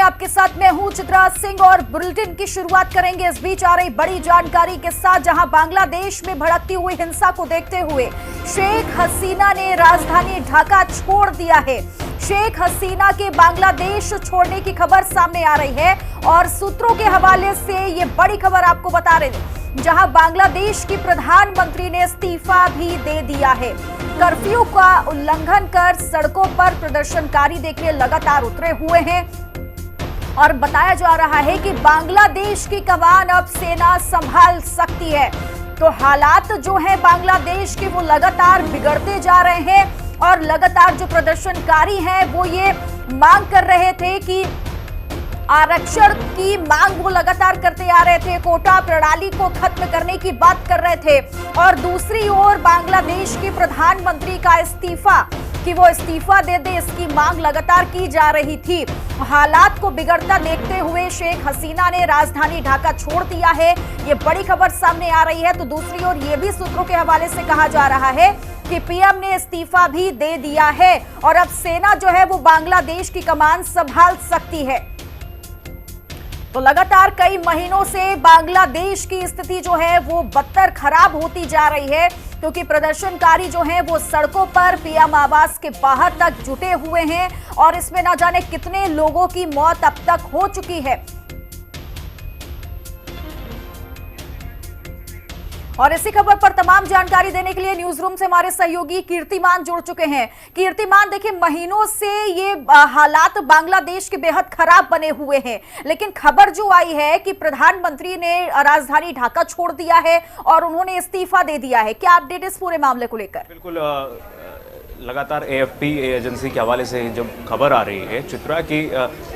आपके साथ मैं हूं चित्रा सिंह और बुलेटिन की शुरुआत करेंगे इस बीच आ रही बड़ी जानकारी के साथ, जहां बांग्लादेश में भड़कती हुई हिंसा को देखते हुए शेख हसीना ने राजधानी ढाका छोड़ दिया है। शेख हसीना के बांग्लादेश छोड़ने की खबर सामने आ रही है और सूत्रों के हवाले से ये बड़ी खबर आपको बता रहे हैं, जहां बांग्लादेश की प्रधानमंत्री ने इस्तीफा भी दे दिया है। कर्फ्यू का उल्लंघन कर सड़कों पर प्रदर्शनकारी देखिए लगातार उतरे हुए हैं और बताया जा रहा है कि बांग्लादेश की कमान अब सेना संभाल सकती है। तो हालात जो है बांग्लादेश के वो लगातार बिगड़ते जा रहे हैं और लगातार जो प्रदर्शनकारी हैं वो ये मांग कर रहे थे कि आरक्षण की मांग वो लगातार करते आ रहे थे, कोटा प्रणाली को खत्म करने की बात कर रहे थे और दूसरी ओर बांग्लादेश की प्रधानमंत्री का इस्तीफा कि वो इस्तीफा दे दे, इसकी मांग लगातार की जा रही थी। हालात को बिगड़ता देखते हुए शेख हसीना ने राजधानी ढाका छोड़ दिया है, ये बड़ी खबर सामने आ रही है। तो दूसरी ओर ये भी सूत्रों के हवाले से कहा जा रहा है कि पीएम ने इस्तीफा भी दे दिया है और अब सेना जो है वो बांग्लादेश की कमान संभाल सकती है। तो लगातार कई महीनों से बांग्लादेश की स्थिति जो है वो बदतर खराब होती जा रही है, क्योंकि प्रदर्शनकारी जो हैं वो सड़कों पर पीएम आवास के बाहर तक जुटे हुए हैं और इसमें ना जाने कितने लोगों की मौत अब तक हो चुकी है। और इसी खबर पर तमाम जानकारी देने के लिए न्यूज रूम से हमारे सहयोगी कीर्तिमान जुड़ चुके हैं। कीर्तिमान, देखिए महीनों से ये हालात बांग्लादेश के बेहद खराब बने हुए हैं, लेकिन खबर जो आई है कि प्रधानमंत्री ने राजधानी ढाका छोड़ दिया है और उन्होंने इस्तीफा दे दिया है, क्या अपडेट इस पूरे मामले को लेकर? बिल्कुल, लगातार एएफपी एजेंसी के हवाले से जब खबर आ रही है चित्रा कि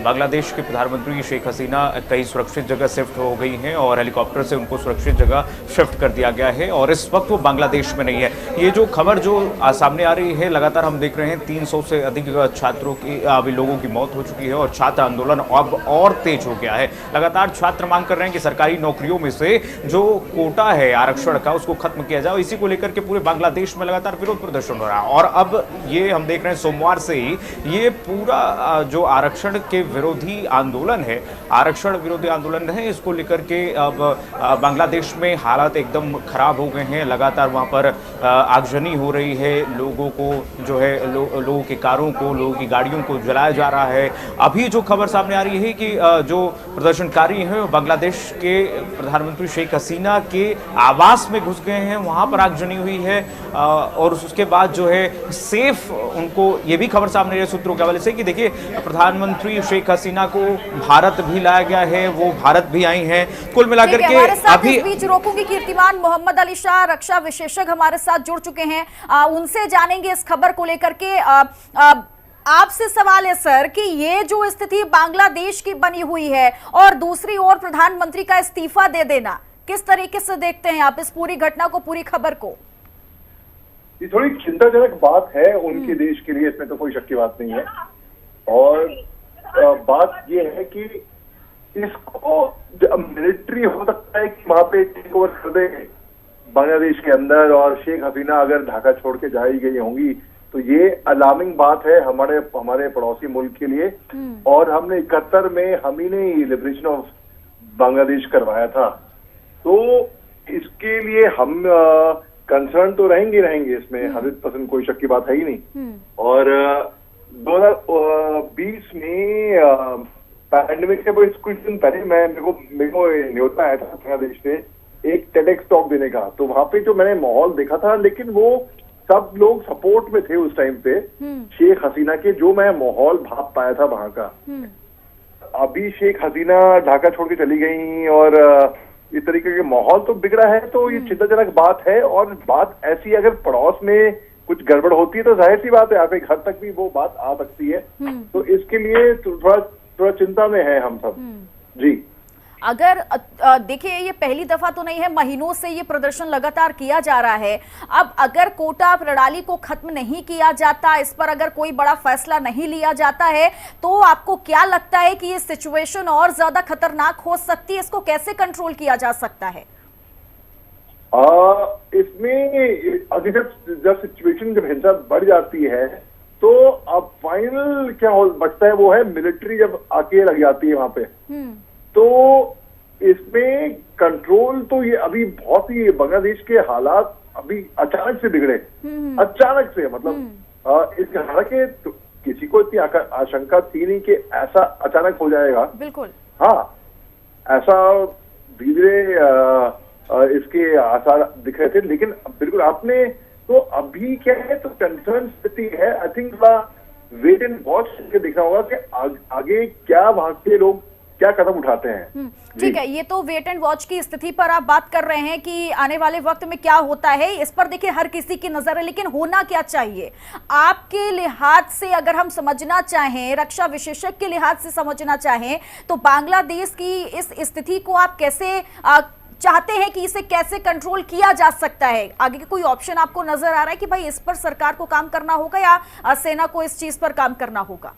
बांग्लादेश के प्रधानमंत्री शेख हसीना कई सुरक्षित जगह शिफ्ट हो गई हैं और हेलीकॉप्टर से उनको सुरक्षित जगह शिफ्ट कर दिया गया है और इस वक्त वो बांग्लादेश में नहीं है। ये जो खबर जो सामने आ रही है, लगातार हम देख रहे हैं 300 से अधिक छात्रों की अभी लोगों की मौत हो चुकी है और छात्र आंदोलन अब और तेज हो गया है। लगातार छात्र मांग कर रहे हैं कि सरकारी नौकरियों में से जो कोटा है आरक्षण का उसको खत्म किया जाए। इसी को लेकर के पूरे बांग्लादेश में लगातार विरोध प्रदर्शन हो रहा है और अब ये हम देख रहे हैं सोमवार से ही ये पूरा जो आरक्षण के विरोधी आंदोलन है, आरक्षण विरोधी आंदोलन है, इसको लेकर के अब बांग्लादेश में हालात एकदम खराब हो गए हैं। लगातार वहां पर आगजनी हो रही है, लोगों को जो है लोगों की कारों को, लोगों की गाड़ियों को जलाया जा रहा है। अभी जो खबर सामने आ रही है कि जो प्रदर्शनकारी हैं बांग्लादेश के प्रधानमंत्री शेख हसीना के आवास में घुस गए हैं, वहां पर आगजनी हुई है और उसके बाद जो है सेफ उनको, ये भी खबर सामने रही सूत्रों के हवाले से कि देखिए प्रधानमंत्री शेख हसीना को भारत भी लाया गया है, वो भारत भी आई हैं। कुल मिलाकर के अभी इस बीच रोकूंगी कीर्तिमान, मोहम्मद अली शाह रक्षा विशेषज्ञ हमारे साथ जुड़ चुके हैं, उनसे जानेंगे इस खबर को लेकर के। आपसे सवाल है सर कि ये जो स्थिति बांग्लादेश की बनी हुई है और दूसरी ओर प्रधानमंत्री का इस्तीफा दे देना, किस तरीके से देखते हैं आप इस पूरी घटना को, पूरी खबर को? ये थोड़ी चिंताजनक बात है उनके देश के लिए, इसमें तो कोई शक की बात नहीं है। और बात ये है कि इसको मिलिट्री हो सकता है कि वहां पे टेक ओवर कर दे बांग्लादेश के अंदर और शेख हसीना अगर ढाका छोड़ के जा ही गई होंगी तो ये अलार्मिंग बात है हमारे पड़ोसी मुल्क के लिए। और हमने 71 में हम ही ने लिबरेशन ऑफ बांग्लादेश करवाया था, तो इसके लिए हम कंसर्न तो रहेंगे इसमें 100% कोई शक की बात है ही नहीं। और 2020 में पैंडेमिक से कुछ दिन पहले मेरे को न्योता आया था बांग्लादेश से एक टेडेक्स टॉक देने का, तो वहां पे जो मैंने माहौल देखा था, लेकिन वो सब लोग सपोर्ट में थे उस टाइम पे शेख हसीना के, जो मैं माहौल भाप पाया था वहां का। अभी शेख हसीना ढाका छोड़ के चली गई और इस तरीके के माहौल तो बिगड़ा है, तो ये चिंताजनक बात है। और बात ऐसी अगर पड़ोस में कुछ गड़बड़ होती है तो जाहिर सी बात है आप एक हद तक भी वो बात आ सकती है, तो इसके लिए थोड़ा चिंता में है हम सब जी। अगर देखिए ये पहली दफा तो नहीं है, महीनों से ये प्रदर्शन लगातार किया जा रहा है। अब अगर कोटा प्रणाली को खत्म नहीं किया जाता, इस पर अगर कोई बड़ा फैसला नहीं लिया जाता है, तो आपको क्या लगता है कि ये सिचुएशन और ज्यादा खतरनाक हो सकती है? इसको कैसे कंट्रोल किया जा सकता है? इसमें जब सिचुएशन जब हिंसा बढ़ जाती है तो अब फाइनल क्या बचता है वो है मिलिट्री जब आके लग जाती है वहां पे, तो इसमें कंट्रोल तो ये अभी बहुत ही बांग्लादेश के हालात अभी अचानक से बिगड़े, अचानक से मतलब इस हालांकि तो किसी को इतनी आशंका थी नहीं कि ऐसा अचानक हो जाएगा। बिल्कुल हाँ, ऐसा धीरे इसके आसार दिख रहे थे, लेकिन बिल्कुल आपने तो अभी क्या है तो कंसर्न स्थिति है। I think wait and watch करके देखना होगा कि आगे क्या वहां के लोग क्या कदम उठाते हैं। ठीक है, ये तो वेट एंड वॉच की स्थिति पर आप बात कर रहे हैं कि आने वाले वक्त में क्या होता है, इस पर देखिए हर किसी की नजर है, लेकिन होना क्या चाहिए आपके लिहाज से? अगर हम समझना चाहें, रक्षा विशेषज्ञ के लिहाज से समझना चाहें, तो बांग्लादेश की इस स्थिति को आप कैसे चाहते हैं कि इसे कैसे कंट्रोल किया जा सकता है? आगे कोई ऑप्शन आपको नजर आ रहा है कि भाई इस पर सरकार को काम करना होगा या सेना को इस चीज पर काम करना होगा?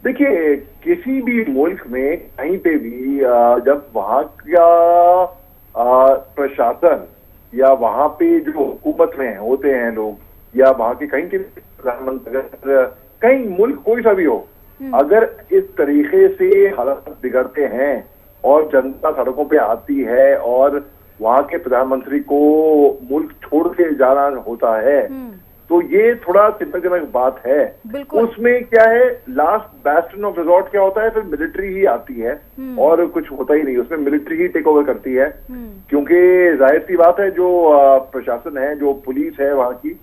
देखिए, किसी भी मुल्क में कहीं पे भी जब वहां का प्रशासन या वहां पे जो हुकूमत में होते हैं लोग या वहां के कहीं के प्रधानमंत्री, कहीं मुल्क कोई सा भी हो, अगर इस तरीके से हालात बिगड़ते हैं और जनता सड़कों पे आती है और वहां के प्रधानमंत्री को मुल्क छोड़ के जाना होता है, तो ये थोड़ा चिंताजनक बात है। उसमें क्या है, लास्ट बैस्टन ऑफ रिजॉर्ट क्या होता है, फिर मिलिट्री ही आती है और कुछ होता ही नहीं, उसमें मिलिट्री ही टेक ओवर करती है। क्योंकि जाहिर सी बात है जो प्रशासन है, जो पुलिस है वहां की,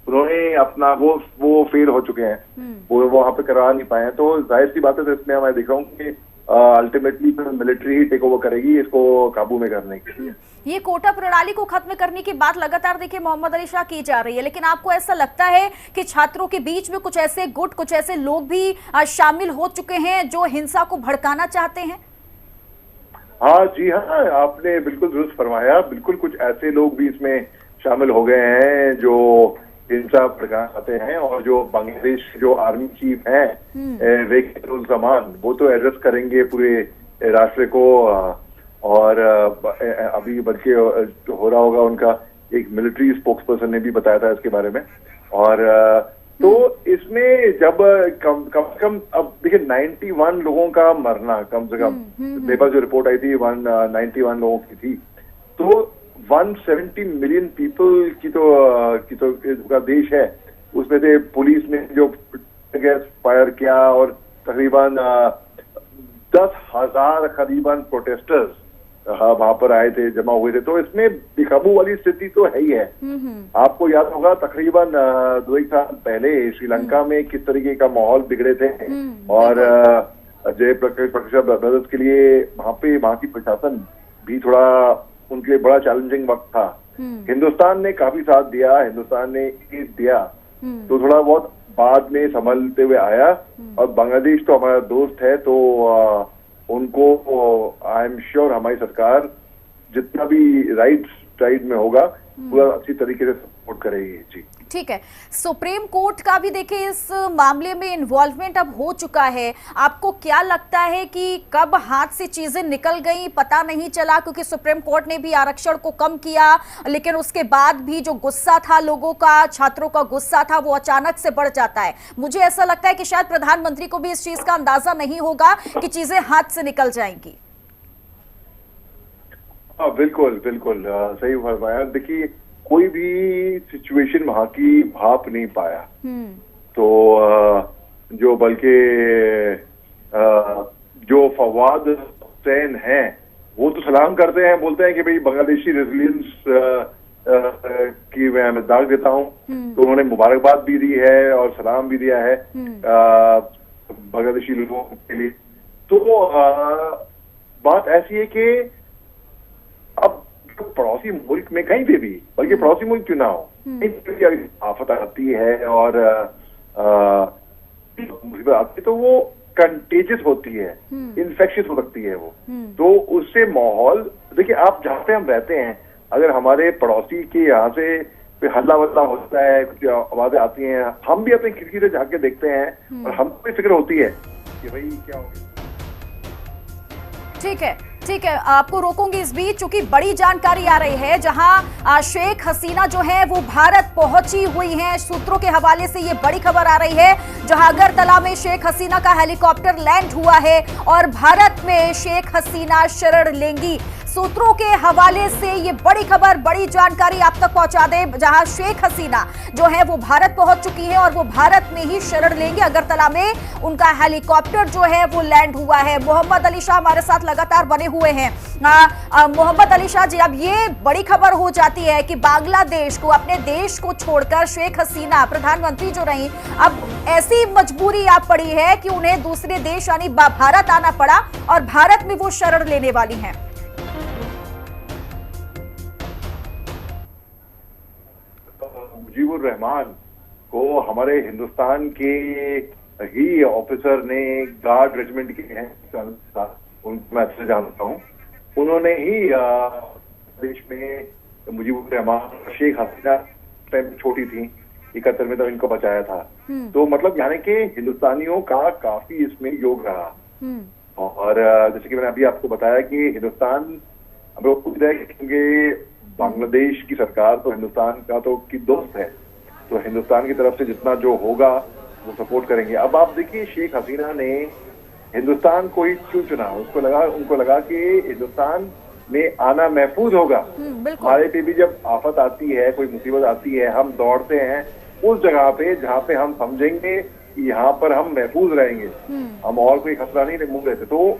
उन्होंने अपना वो फेल हो चुके हैं, वो वहां पे करवा नहीं पाए हैं। तो जाहिर सी बात है, तो इसमें मैं देख रहा हूँ कि अल्टीमेटली मिलिट्री ही टेक ओवर करेगी इसको काबू में करने के लिए। ये कोटा प्रणाली को खत्म करने की बात लगातार देखिए मोहम्मद अली शाह की जा रही है, लेकिन आपको ऐसा लगता है कि छात्रों के बीच में कुछ ऐसे गुट, कुछ ऐसे लोग भी शामिल हो चुके हैं जो हिंसा को भड़काना चाहते हैं? हाँ जी हाँ, आपने बिल्कुल दुरुस्त फरमाया। बिल्कुल कुछ ऐसे लोग भी इसमें शामिल हो गए हैं जो हिंसा भड़काते हैं, और जो बांग्लादेश जो आर्मी चीफ हैं रेखुज्जमान, वो तो एड्रेस करेंगे पूरे राष्ट्र को। और अभी बल्कि हो रहा होगा, उनका एक मिलिट्री स्पोक्स पर्सन ने भी बताया था इसके बारे में। और तो इसमें जब कम से कम अब देखिए 91 लोगों का मरना, कम से कम मेरे पास जो रिपोर्ट आई थी 191 लोगों की थी, तो 170 मिलियन पीपल की तो इसका देश है, उसमें से पुलिस ने जो गैस फायर किया और तकरीबन 10,000 करीबन प्रोटेस्टर्स वहां पर आए थे, जमा हुए थे। तो इसमें बेकाबू वाली स्थिति तो है ही है। आपको याद होगा तकरीबन 2-1 साल पहले श्रीलंका में किस तरीके का माहौल बिगड़े थे, और जयप्रकाश ब्रदर्स के लिए वहां की प्रशासन भी थोड़ा उनके लिए बड़ा चैलेंजिंग वक्त था। हिंदुस्तान ने काफी साथ दिया, हिंदुस्तान ने एड दिया, तो थोड़ा बहुत बाद में संभलते हुए आया। और बांग्लादेश तो हमारा दोस्त है, तो उनको आई एम श्योर हमारी सरकार जितना भी राइट साइड में होगा पूरा अच्छी तरीके से सपोर्ट करेगी। जी ठीक है, सुप्रीम कोर्ट का भी देखिए इस मामले में इन्वॉल्वमेंट अब हो चुका है। आपको क्या लगता है कि कब हाथ से चीजें निकल गई पता नहीं चला, क्योंकि सुप्रीम कोर्ट ने भी आरक्षण को कम किया, लेकिन उसके बाद भी जो गुस्सा था लोगों का, छात्रों का गुस्सा था, वो अचानक से बढ़ जाता है। मुझे ऐसा लगता है कि शायद प्रधानमंत्री को भी इस चीज का अंदाजा नहीं होगा कि चीजें हाथ से निकल जाएंगी। बिल्कुल बिल्कुल सही फरमाया। देखिए, कोई भी सिचुएशन वहां की भाप नहीं पाया, तो जो बल्कि जो फवाद हुसैन हैं वो तो सलाम करते हैं, बोलते हैं कि भाई बांग्लादेशी रेजिलियंस की मैं दाग देता हूं। तो उन्होंने मुबारकबाद भी दी है और सलाम भी दिया है बांग्लादेशी लोगों के लिए। तो बात ऐसी है कि अब पड़ोसी मुल्क में कहीं पे भी, बल्कि पड़ोसी मुल्क क्यों ना हो, आफत आती है और मुसीबत आती है, तो वो कंटेजियस होती है, इन्फेक्शियस हो सकती है वो। तो उससे माहौल, देखिए आप जहाँ पे हम रहते हैं, अगर हमारे पड़ोसी के यहाँ से हल्ला वल्ला होता है, कुछ आवाजें आती हैं, हम भी अपनी खिड़की से झाँक के देखते हैं और हमको भी फिक्र होती है कि भाई क्या हो गया। ठीक है, ठीक है, आपको रोकूंगी इस बीच, चूंकि बड़ी जानकारी आ रही है जहां शेख हसीना जो है वो भारत पहुंची हुई हैं। सूत्रों के हवाले से ये बड़ी खबर आ रही है जहां अगरतला में शेख हसीना का हेलीकॉप्टर लैंड हुआ है और भारत में शेख हसीना शरण लेंगी। सूत्रों के हवाले से ये बड़ी खबर, बड़ी जानकारी आप तक पहुंचा दे, जहां शेख हसीना जो है वो भारत पहुंच चुकी है और वो भारत में ही शरण लेंगे। अगरतला में उनका हेलीकॉप्टर जो है वो लैंड हुआ है। मोहम्मद अली शाह हमारे साथ लगातार बने हुए हैं। मोहम्मद अली शाह जी, अब ये बड़ी खबर हो जाती है कि बांग्लादेश को, अपने देश को छोड़कर शेख हसीना प्रधानमंत्री जो रही, अब ऐसी मजबूरी आ पड़ी है कि उन्हें दूसरे देश यानी भारत आना पड़ा और भारत में वो शरण लेने वाली हैं। मुजीबुर रहमान को हमारे हिंदुस्तान के ही ऑफिसर ने, गार्ड रेजिमेंट के हैं, उनको मैं अच्छे जानता हूँ, उन्होंने ही देश में मुजीबुर रहमान, शेख हसीना टाइम छोटी थी 71 में, तो इनको बचाया था। तो मतलब यानी कि हिंदुस्तानियों का काफी इसमें योग रहा। और जैसे कि मैंने अभी आपको बताया कि हिंदुस्तान हम लोग पूछ रहे हैं क्योंकि बांग्लादेश की सरकार तो हिंदुस्तान का तो की दोस्त है, तो हिंदुस्तान की तरफ से जितना जो होगा वो सपोर्ट करेंगे। अब आप देखिए, शेख हसीना ने हिंदुस्तान को ही क्यों चुना? उनको लगा कि हिंदुस्तान में आना महफूज होगा। हमारे पे भी जब आफत आती है, कोई मुसीबत आती है, हम दौड़ते हैं उस जगह पे जहाँ पे हम समझेंगे कि यहाँ पर हम महफूज रहेंगे, हम और कोई खतरा नहीं मूव रहे थे। तो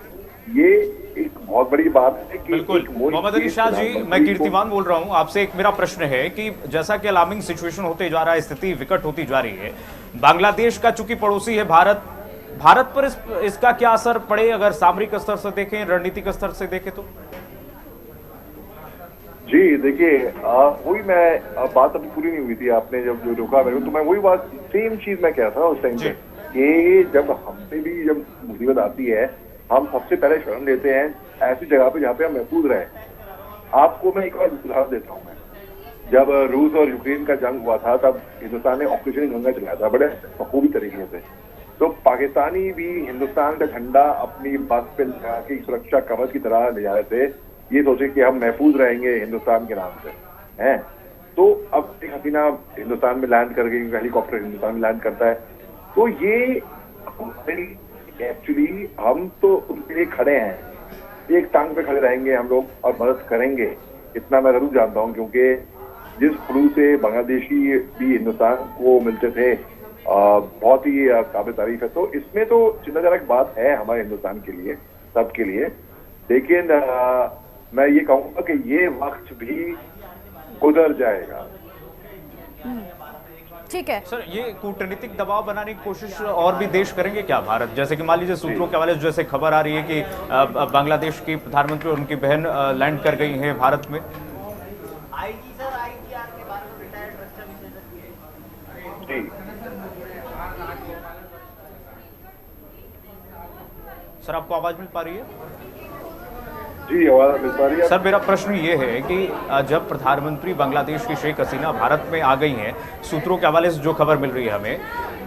ये एक बहुत बड़ी बात है कि बिल्कुल। मोहम्मद अली शाह जी, मैं कीर्तिमान बोल रहा हूं। आपसे एक मेरा प्रश्न है कि जैसा कि अलार्मिंग सिचुएशन होते जा रहा है, स्थिति विकट होती जा रही है, बांग्लादेश का चूंकि पड़ोसी है भारत पर इसका क्या असर पड़े, अगर सामरिक स्तर से देखें, रणनीतिक स्तर से देखें तो? जी देखिए, वही मैं बात अभी पूरी नहीं हुई थी, आपने जब जो रोका मेरे को, तो मैं वही बात, सेम चीज मैं कह रहा था उस टाइम पे कि जब हमसे भी जब मुसीबत आती है, हम सबसे पहले शरण लेते हैं ऐसी जगह पे जहाँ पे हम महफूज रहे। आपको मैं एक बार उदाहरण देता हूँ। मैं जब रूस और यूक्रेन का जंग हुआ था, तब हिंदुस्तान ने ऑपरेशन गंगा चलाया था बड़े बखूबी तरीके से। तो पाकिस्तानी भी हिंदुस्तान का झंडा अपनी बस पे लगा के सुरक्षा कवच की तरह ले जा रहे थे, ये सोचे कि हम महफूज रहेंगे हिंदुस्तान के नाम से, हैं। तो अब शेख हसीना हिंदुस्तान में लैंड कर गई, हेलीकॉप्टर हिंदुस्तान में लैंड करता है, तो ये एक्चुअली हम तो उनके लिए खड़े हैं, एक टांग पे खड़े रहेंगे हम लोग और मदद करेंगे, इतना मैं जरूर जानता हूँ। क्योंकि जिस फ्लू से बांग्लादेशी भी हिंदुस्तान को मिलते थे, बहुत ही काबिल तारीफ है। तो इसमें तो चिंताजनक बात है हमारे हिंदुस्तान के लिए, सबके लिए। लेकिन मैं ये कहूँगा कि ये वक्त भी गुजर जाएगा। ठीक है सर, ये कूटनीतिक दबाव बनाने की कोशिश और भी देश करेंगे क्या भारत? जैसे कि मान लीजिए सूत्रों के हवाले से जैसे खबर आ रही है कि बांग्लादेश की प्रधानमंत्री और उनकी बहन लैंड कर गई हैं भारत में। जी सर, आपको आवाज मिल पा रही है? जी, आवाज मिल पा रही है। सर, मेरा प्रश्न ये है कि जब प्रधानमंत्री बांग्लादेश की शेख हसीना भारत में आ गई हैं, सूत्रों के हवाले से जो खबर मिल रही है हमें,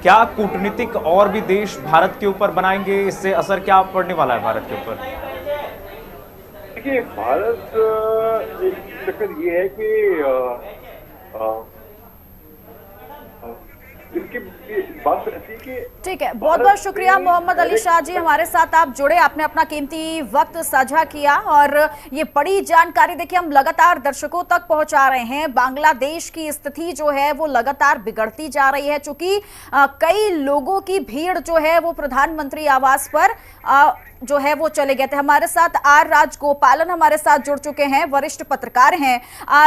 क्या कूटनीतिक और भी देश भारत के ऊपर बनाएंगे? इससे असर क्या पड़ने वाला है भारत के ऊपर? देखिए, भारत एक चक्कर ये है कि बात ऐसी कि ठीक है, बहुत बहुत शुक्रिया मोहम्मद अली शाह जी, हमारे साथ आप जुड़े, आपने अपना कीमती वक्त साझा किया और ये बड़ी जानकारी देखिए हम लगातार दर्शकों तक पहुंचा रहे हैं। बांग्लादेश की स्थिति जो है वो लगातार बिगड़ती जा रही है, चूंकि कई लोगों की भीड़ जो है वो प्रधानमंत्री आवास पर जो है वो चले गए थे। हमारे साथ आर राजगोपालन हमारे साथ जुड़ चुके हैं, वरिष्ठ पत्रकार हैं।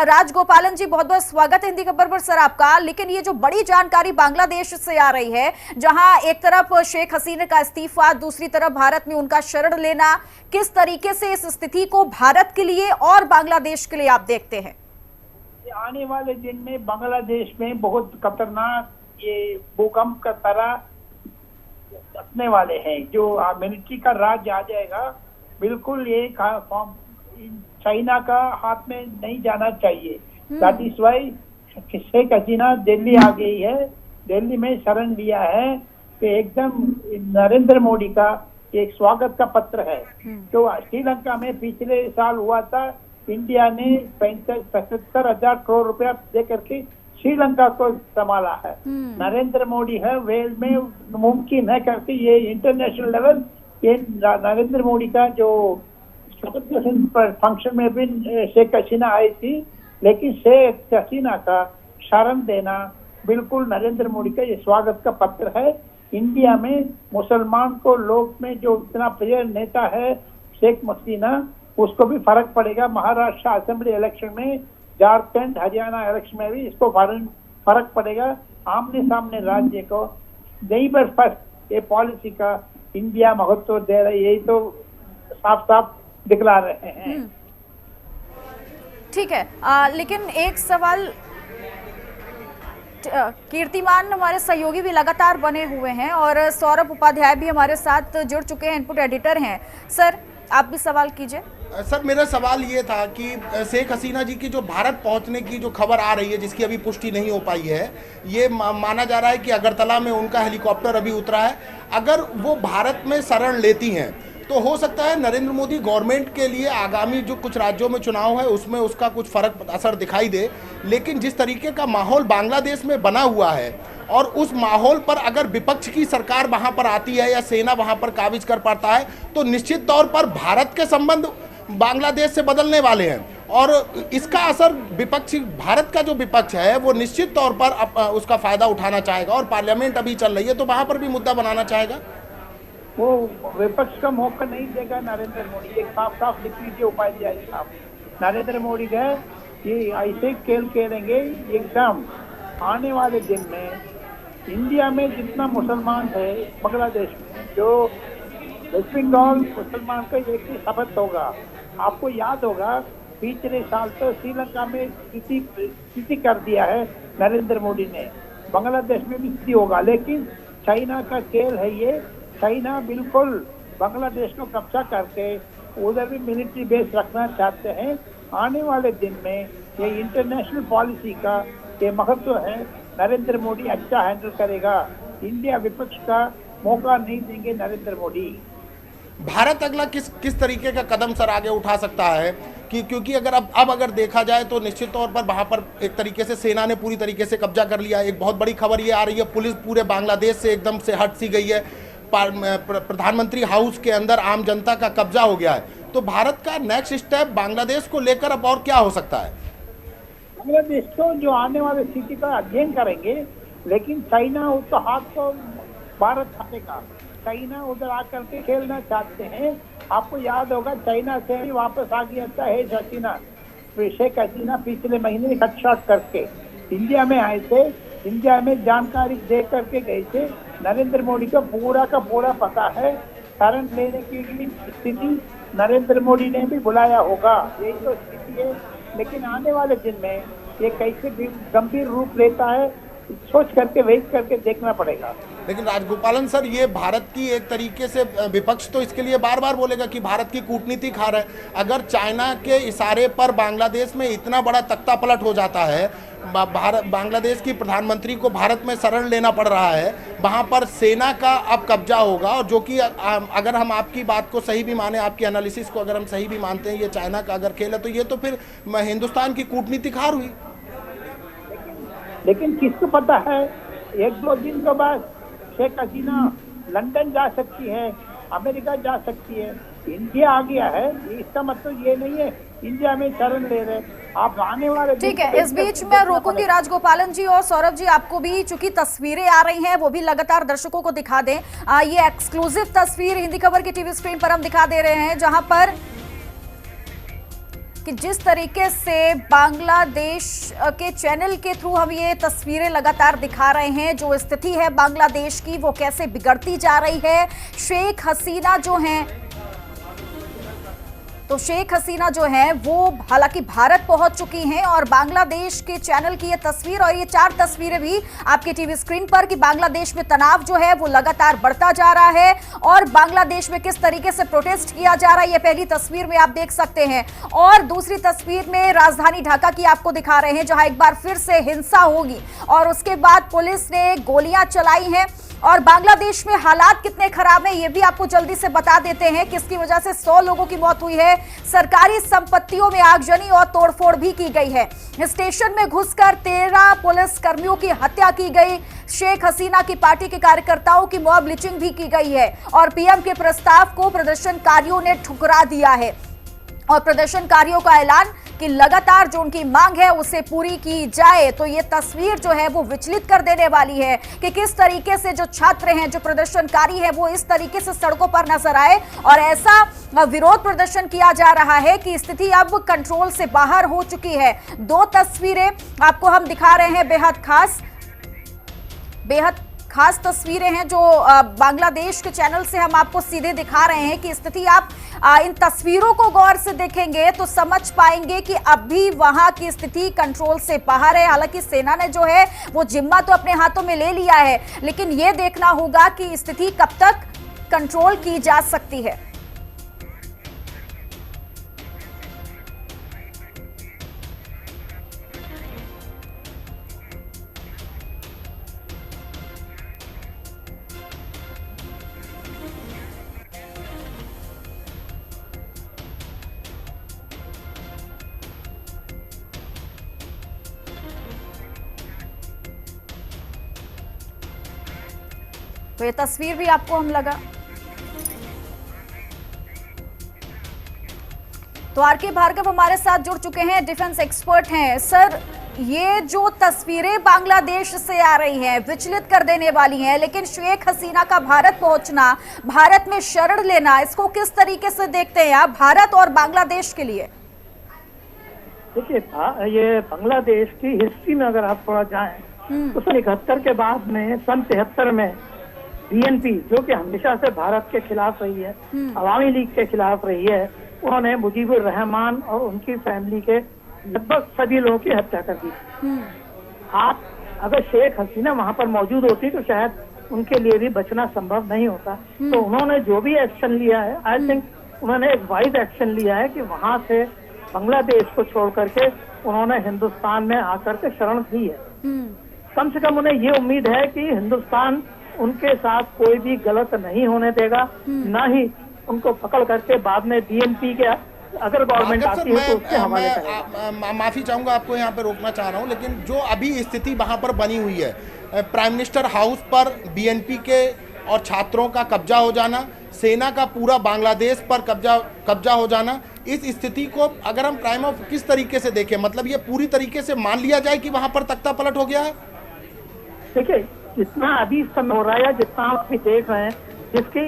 राजगोपालन जी, बहुत बहुत स्वागत है हिंदी खबर पर सर आपका। लेकिन ये जो बड़ी जानकारी बांग्लादेश से आ रही है, जहां एक तरफ शेख हसीना का इस्तीफा, दूसरी तरफ भारत में उनका शरण लेना, किस तरीके से इस स्थिति को भारत के लिए और बांग्लादेश के लिए आप देखते हैं? आने वाले दिन में बांग्लादेश में बहुत खतरनाक ये भूकंप का तरह अपने वाले हैं, जो मिलिट्री का राज आ जाएगा। बिल्कुल ये चाइना का हाथ में नहीं जाना चाहिए। That is why Sheikh Hasina Delhi आ गई है, दिल्ली में शरण लिया है। तो एकदम नरेंद्र मोदी का एक स्वागत का पत्र है। तो श्रीलंका में पिछले साल हुआ था, इंडिया ने 75,000 करोड़ रुपया दे करके श्रीलंका को संभाला है। नरेंद्र मोदी है वेल में मुमकिन है करके ये इंटरनेशनल लेवल, ये नरेंद्र मोदी का जो फंक्शन में भी शेख हसीना आई थी, लेकिन शेख हसीना का शरण देना बिल्कुल नरेंद्र मोदी का ये स्वागत का पत्र है। इंडिया में मुसलमान को लोग में जो इतना प्रिय नेता है शेख हसीना, उसको भी फर्क पड़ेगा। महाराष्ट्र असेंबली इलेक्शन में, झारखंड हरियाणा इलेक्शन में भी इसको फर्क पड़ेगा। आमने सामने राज्य को नहीं बस फर्स्ट ये पॉलिसी का इंडिया महत्व दे रही, यही तो साफ साफ दिखला रहे हैं। ठीक है, लेकिन एक सवाल, कीर्तिमान हमारे सहयोगी भी लगातार बने हुए हैं और सौरभ उपाध्याय भी हमारे साथ जुड़ चुके हैं, इनपुट एडिटर हैं। सर आप भी सवाल कीजिए। सर मेरा सवाल ये था कि शेख हसीना जी की जो भारत पहुंचने की जो खबर आ रही है, जिसकी अभी पुष्टि नहीं हो पाई है, ये माना जा रहा है कि अगरतला में उनका हेलीकॉप्टर अभी उतरा है। अगर वो भारत में शरण लेती हैं तो हो सकता है नरेंद्र मोदी गवर्नमेंट के लिए आगामी जो कुछ राज्यों में चुनाव है उसमें उसका कुछ फर्क असर दिखाई दे। लेकिन जिस तरीके का माहौल बांग्लादेश में बना हुआ है और उस माहौल पर अगर विपक्ष की सरकार वहां पर आती है या सेना वहां पर काबिज कर पाता है तो निश्चित तौर पर भारत के संबंध बांग्लादेश से बदलने वाले हैं और इसका असर विपक्षी, भारत का जो विपक्ष है वो निश्चित तौर पर उसका फायदा उठाना चाहेगा और पार्लियामेंट अभी चल रही है तो वहां पर भी मुद्दा बनाना चाहेगा। वो विपक्ष का मौका नहीं देगा नरेंद्र मोदी, एक साफ साफ लिख लीजिए उपाध्याय साहब। नरेंद्र मोदी गए ये ऐसे खेल खेलेंगे एकदम। आने वाले दिन में इंडिया में जितना मुसलमान है, बांग्लादेश में जो वेस्ट बंगाल मुसलमान का एक ही शपथ होगा। आपको याद होगा पिछले साल तो श्रीलंका में स्थिति कर दिया है नरेंद्र मोदी ने, बांग्लादेश में भी स्थिति होगा। लेकिन चाइना का खेल है ये, चाइना बिल्कुल बांग्लादेश को कब्जा करके उधर भी मिलिट्री बेस रखना चाहते हैं। आने वाले दिन में ये इंटरनेशनल पॉलिसी का ये महत्व है, नरेंद्र मोदी अच्छा हैंडल करेगा। इंडिया विपक्ष का मौका नहीं देंगे नरेंद्र मोदी। भारत अगला किस तरीके का कदम सर आगे उठा सकता है कि क्योंकि अगर अब अगर देखा जाए तो निश्चित तौर पर वहां पर एक तरीके से सेना ने पूरी तरीके से कब्जा कर लिया। एक बहुत बड़ी खबर ये आ रही है, पुलिस पूरे बांग्लादेश से एकदम से हट सी गई है, प्रधानमंत्री हाउस के अंदर आम जनता का कब्जा हो गया है। तो भारत का नेक्स्ट स्टेप बांग्लादेश को लेकर अब और क्या हो सकता है? बांग्लादेश को जो आने वाले स्थिति का अध्ययन करेंगे, लेकिन चाइना उसका हाथ तो भारत खाएगा। चाइना उधर आकर के खेलना चाहते हैं। आपको याद होगा चाइना से भी वापस आ गया था शेख हसीना पिछले महीने खटशॉट करके इंडिया में आए थे। इंडिया में जानकारी दे करके गए थे। नरेंद्र मोदी को पूरा का पूरा पता है। शरण लेने की स्थिति नरेंद्र मोदी ने भी बुलाया होगा, यही तो स्थिति है। लेकिन आने वाले दिन में ये कैसे गंभीर रूप लेता है, सोच करके वेट करके देखना पड़ेगा। लेकिन राजगोपालन सर, ये भारत की एक तरीके से विपक्ष तो इसके लिए बार बार बोलेगा कि भारत की कूटनीति खा रहा है। अगर चाइना के इशारे पर बांग्लादेश में इतना बड़ा तख्ता पलट हो जाता है, बांग्लादेश की प्रधानमंत्री को भारत में शरण लेना पड़ रहा है, वहाँ पर सेना का अब कब्जा होगा और जो कि अगर हम आपकी बात को सही भी माने, आपकी एनालिसिस को अगर हम सही भी मानते हैं, ये चाइना का अगर खेल है तो ये तो फिर हिंदुस्तान की कूटनीति हार हुई। लेकिन किसको पता है, एक दो दिन के बाद शेख हसीना लंदन जा सकती है, अमेरिका जा सकती है। इंडिया आ गया है, इसका मतलब ये नहीं है इंडिया में शरण ले रहे। आप आने वाले ठीक है, इस बीच मैं रोकूंगी राजगोपालन जी और सौरभ जी, आपको भी चूंकि तस्वीरें आ रही हैं वो भी लगातार दर्शकों को दिखा दें। ये एक्सक्लूसिव तस्वीर हिंदी खबर की टीवी स्क्रीन पर हम दिखा दे रहे हैं, जहां पर कि जिस तरीके से बांग्लादेश के चैनल के थ्रू हम ये तस्वीरें लगातार दिखा रहे हैं, जो स्थिति है बांग्लादेश की वो कैसे बिगड़ती जा रही है। शेख हसीना जो हैं, तो शेख हसीना जो है वो हालांकि भारत पहुंच चुकी हैं और बांग्लादेश के चैनल की ये तस्वीर और ये 4 तस्वीरें भी आपके टीवी स्क्रीन पर कि बांग्लादेश में तनाव जो है वो लगातार बढ़ता जा रहा है और बांग्लादेश में किस तरीके से प्रोटेस्ट किया जा रहा है, ये पहली तस्वीर में आप देख सकते हैं। और दूसरी तस्वीर में राजधानी ढाका की आपको दिखा रहे हैं, जहां एक बार फिर से हिंसा होगी और उसके बाद पुलिस ने गोलियां चलाई हैं और बांग्लादेश में हालात कितने खराब हैं ये भी आपको जल्दी से बता देते हैं, किसकी वजह से 100 लोगों की मौत हुई है। सरकारी संपत्तियों में आगजनी और तोड़फोड़ भी की गई है। स्टेशन में घुसकर 13 पुलिस कर्मियों की हत्या की गई। शेख हसीना की पार्टी के कार्यकर्ताओं की मॉब लिंचिंग भी की गई है और पीएम के प्रस्ताव को प्रदर्शनकारियों ने ठुकरा दिया है और प्रदर्शनकारियों का ऐलान कि लगातार जो उनकी मांग है उसे पूरी की जाए। तो ये तस्वीर जो है वो विचलित कर देने वाली है कि किस तरीके से जो छात्र हैं, जो प्रदर्शनकारी हैं, वो इस तरीके से सड़कों पर नजर आए और ऐसा विरोध प्रदर्शन किया जा रहा है कि स्थिति अब कंट्रोल से बाहर हो चुकी है। 2 तस्वीरें आपको हम दिखा रहे हैं, बेहद खास तस्वीरें हैं जो बांग्लादेश के चैनल से हम आपको सीधे दिखा रहे हैं कि स्थिति आप इन तस्वीरों को गौर से देखेंगे तो समझ पाएंगे कि अभी वहां की स्थिति कंट्रोल से बाहर है। हालांकि सेना ने जो है वो जिम्मा तो अपने हाथों में ले लिया है, लेकिन ये देखना होगा कि स्थिति कब तक कंट्रोल की जा सकती है। तो ये तस्वीर भी आपको हम लगा। तो आरके भार्गव हमारे साथ जुड़ चुके हैं, डिफेंस एक्सपर्ट हैं। सर, ये जो तस्वीरें बांग्लादेश से आ रही हैं विचलित कर देने वाली हैं, लेकिन शेख हसीना का भारत पहुंचना, भारत में शरण लेना, इसको किस तरीके से देखते हैं आप भारत और बांग्लादेश के लिए? देखिए, ये बांग्लादेश की हिस्ट्री में अगर आप थोड़ा जाएं तो सन 71 के बाद में सन 73 में बीएनपी, जो कि हमेशा से भारत के खिलाफ रही है, अवामी लीग के खिलाफ रही है, उन्होंने मुजीबुर रहमान और उनकी फैमिली के लगभग सभी लोगों की हत्या कर दी। आप अगर शेख हसीना वहां पर मौजूद होती तो शायद उनके लिए भी बचना संभव नहीं होता। तो उन्होंने जो भी एक्शन लिया है, आई थिंक उन्होंने एक वाइज एक्शन लिया है कि वहां से बांग्लादेश को छोड़ करके उन्होंने हिंदुस्तान में आकर के शरण दी है। कम से कम उन्हें ये उम्मीद है कि हिंदुस्तान उनके साथ कोई भी गलत नहीं होने देगा, ना ही उनको पकड़ करके बाद में बीएनपी के अगर गवर्नमेंट आती है तो उसके हवाले करेगा। माफी चाहूंगा, आपको यहाँ पे रोकना चाह रहा हूँ, लेकिन जो अभी स्थिति वहां पर बनी हुई है, प्राइम मिनिस्टर हाउस पर बीएनपी के और छात्रों का कब्जा हो जाना, सेना का पूरा बांग्लादेश पर कब्जा हो जाना, इस स्थिति को अगर हम प्राइम ऑफ किस तरीके से देखें, मतलब ये पूरी तरीके से मान लिया जाए कि वहां पर तख्ता पलट हो गया है? देखिए, जितना अभी समय हो रहा है, जितना आप भी देख रहे हैं, जिसकी